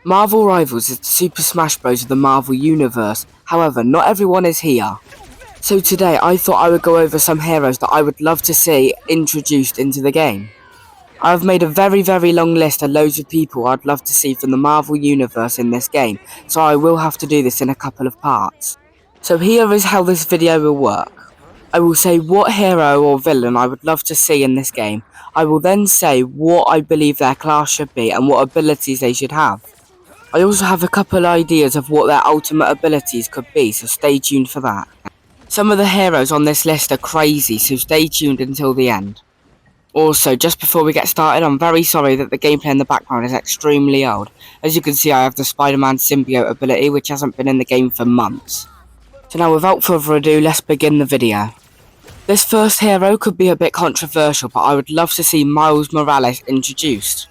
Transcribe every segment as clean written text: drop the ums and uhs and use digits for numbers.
Marvel Rivals is the Super Smash Bros. Of the Marvel Universe, however, not everyone is here. So today I thought I would go over some heroes that I would love to see introduced into the game. I have made a very long list of loads of people I'd love to see from the Marvel Universe in this game, so I will have to do this in a couple of parts. So here is how this video will work. I will say what hero or villain I would love to see in this game. I will then say what I believe their class should be and what abilities they should have. I also have a couple ideas of what their ultimate abilities could be, so stay tuned for that. Some of the heroes on this list are crazy, so stay tuned until the end. Also, just before we get started, I'm very sorry that the gameplay in the background is extremely old. As you can see, I have the Spider-Man symbiote ability, which hasn't been in the game for months. So now, without further ado, let's begin the video. This first hero could be a bit controversial, but I would love to see Miles Morales introduced.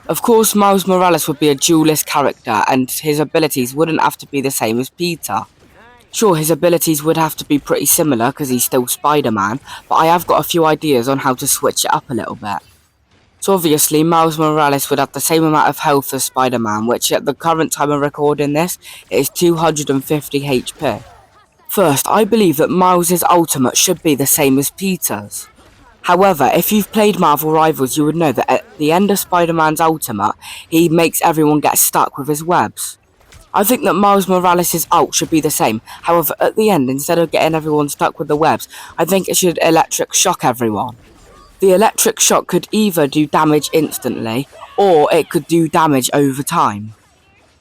Of course, Miles Morales would be a duelist character, and his abilities wouldn't have to be the same as Peter. Sure, his abilities would have to be pretty similar because he's still Spider-Man, but I have got a few ideas on how to switch it up a little bit. So obviously, Miles Morales would have the same amount of health as Spider-Man, which at the current time of recording this, is 250 HP. First, I believe that Miles' ultimate should be the same as Peter's. However, if you've played Marvel Rivals, you would know that at the end of Spider-Man's ultimate, he makes everyone get stuck with his webs. I think that Miles Morales' ult should be the same. However, at the end, instead of getting everyone stuck with the webs, I think it should electric shock everyone. The electric shock could either do damage instantly, or it could do damage over time.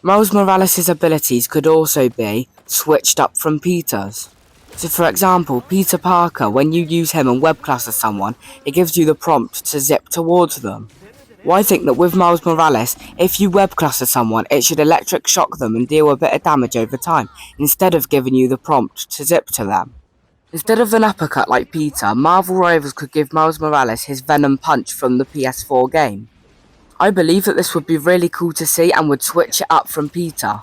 Miles Morales' abilities could also be switched up from Peter's. So for example, Peter Parker, when you use him and web cluster someone, it gives you the prompt to zip towards them. Well, I think that with Miles Morales, if you web cluster someone, it should electric shock them and deal a bit of damage over time, instead of giving you the prompt to zip to them. Instead of an uppercut like Peter, Marvel Rivals could give Miles Morales his Venom Punch from the PS4 game. I believe that this would be really cool to see and would switch it up from Peter.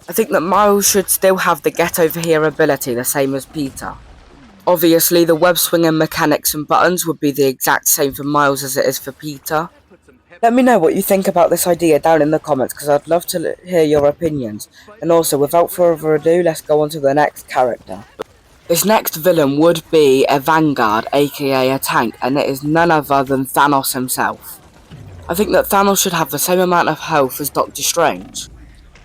I think that Miles should still have the get over here ability the same as Peter. Obviously, the web swinging mechanics and buttons would be the exact same for Miles as it is for Peter. Let me know what you think about this idea down in the comments, because I'd love to hear your opinions. And also, without further ado, let's go on to the next character. This next villain would be a Vanguard, aka a tank, and it is none other than Thanos himself. I think that Thanos should have the same amount of health as Doctor Strange.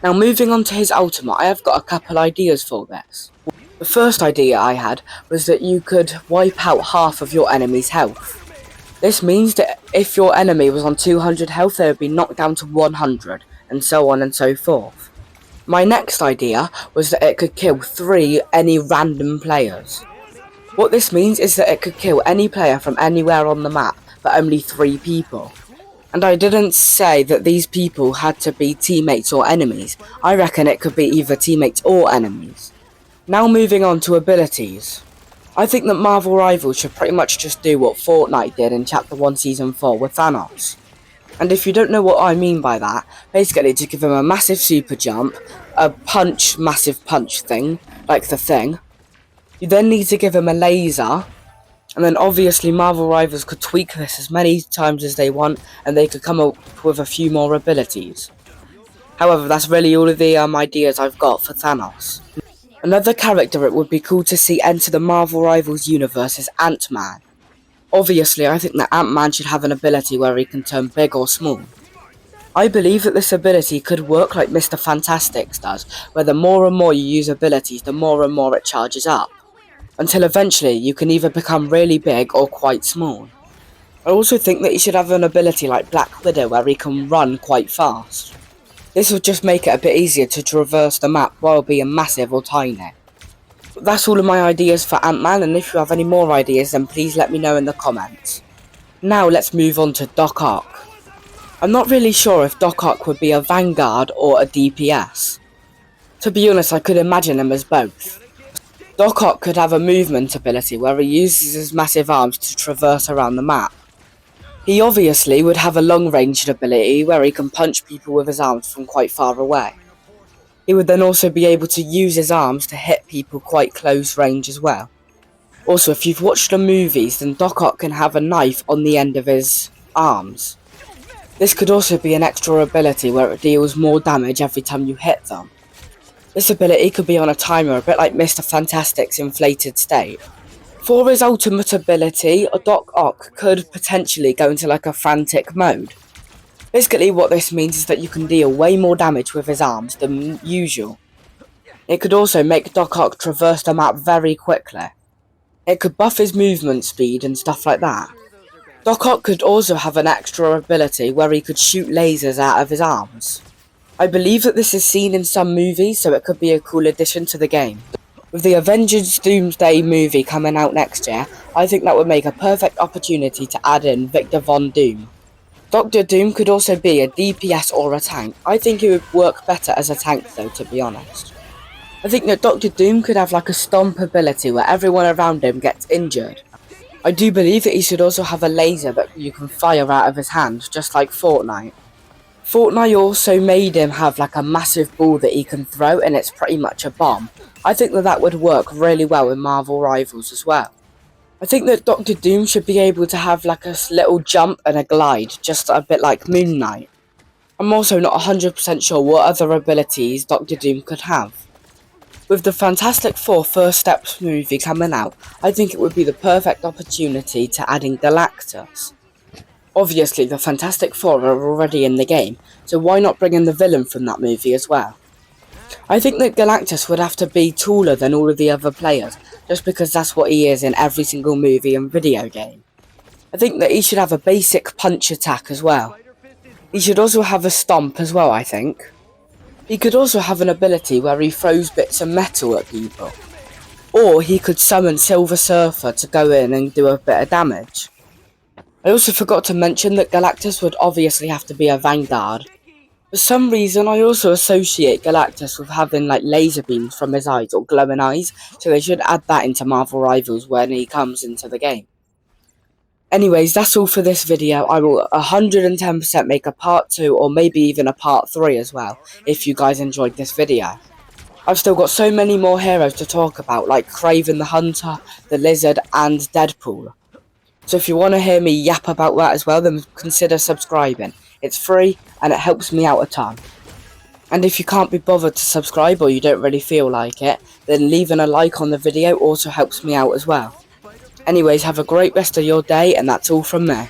Now, moving on to his ultimate, I have got a couple ideas for this. The first idea I had was that you could wipe out half of your enemy's health. This means that if your enemy was on 200 health, they would be knocked down to 100, and so on and so forth. My next idea was that it could kill any random players. What this means is that it could kill any player from anywhere on the map, but only 3 people. And I didn't say that these people had to be teammates or enemies. I reckon it could be either teammates or enemies. Now moving on to abilities. I think that Marvel Rivals should pretty much just do what Fortnite did in Chapter 1 Season 4 with Thanos. And if you don't know what I mean by that, basically to give him a massive super jump, a massive punch thing, like the Thing. You then need to give him a laser, and then obviously Marvel Rivals could tweak this as many times as they want, and they could come up with a few more abilities. However, that's really all of the ideas I've got for Thanos. Another character it would be cool to see enter the Marvel Rivals universe is Ant-Man. Obviously, I think that Ant-Man should have an ability where he can turn big or small. I believe that this ability could work like Mr. Fantastic's does, where the more and more you use abilities, the more and more it charges up, until eventually you can either become really big or quite small. I also think that he should have an ability like Black Widow where he can run quite fast. This would just make it a bit easier to traverse the map while being massive or tiny. That's all of my ideas for Ant-Man, and if you have any more ideas then please let me know in the comments. Now let's move on to Doc Ock. I'm not really sure if Doc Ock would be a Vanguard or a DPS. To be honest, I could imagine him as both. Doc Ock could have a movement ability where he uses his massive arms to traverse around the map. He obviously would have a long-ranged ability where he can punch people with his arms from quite far away. He would then also be able to use his arms to hit people quite close range as well. Also, if you've watched the movies, then Doc Ock can have a knife on the end of his arms. This could also be an extra ability where it deals more damage every time you hit them. This ability could be on a timer, a bit like Mr. Fantastic's inflated state. For his ultimate ability, Doc Ock could potentially go into like a frantic mode. Basically what this means is that you can deal way more damage with his arms than usual. It could also make Doc Ock traverse the map very quickly. It could buff his movement speed and stuff like that. Doc Ock could also have an extra ability where he could shoot lasers out of his arms. I believe that this is seen in some movies, so it could be a cool addition to the game. With the Avengers Doomsday movie coming out next year, I think that would make a perfect opportunity to add in Victor Von Doom. Dr. Doom could also be a DPS or a tank. I think he would work better as a tank though, to be honest. I think that Dr. Doom could have like a stomp ability where everyone around him gets injured. I do believe that he should also have a laser that you can fire out of his hand, just like Fortnite. Fortnite also made him have like a massive ball that he can throw, and it's pretty much a bomb. I think that that would work really well in Marvel Rivals as well. I think that Dr. Doom should be able to have like a little jump and a glide, just a bit like Moon Knight. I'm also not 100% sure what other abilities Dr. Doom could have. With the Fantastic Four First Steps movie coming out, I think it would be the perfect opportunity to add in Galactus. Obviously, the Fantastic Four are already in the game, so why not bring in the villain from that movie as well? I think that Galactus would have to be taller than all of the other players, just because that's what he is in every single movie and video game. I think that he should have a basic punch attack as well. He should also have a stomp as well, I think. He could also have an ability where he throws bits of metal at people. Or he could summon Silver Surfer to go in and do a bit of damage. I also forgot to mention that Galactus would obviously have to be a Vanguard. For some reason, I also associate Galactus with having like laser beams from his eyes or glowing eyes, so they should add that into Marvel Rivals when he comes into the game. Anyways, that's all for this video. I will 110% make a part 2 or maybe even a part 3 as well, if you guys enjoyed this video. I've still got so many more heroes to talk about, like Kraven the Hunter, the Lizard, and Deadpool. So if you want to hear me yap about that as well, then consider subscribing. It's free, and it helps me out a ton. And if you can't be bothered to subscribe, or you don't really feel like it, then leaving a like on the video also helps me out as well. Anyways, have a great rest of your day, and that's all from me.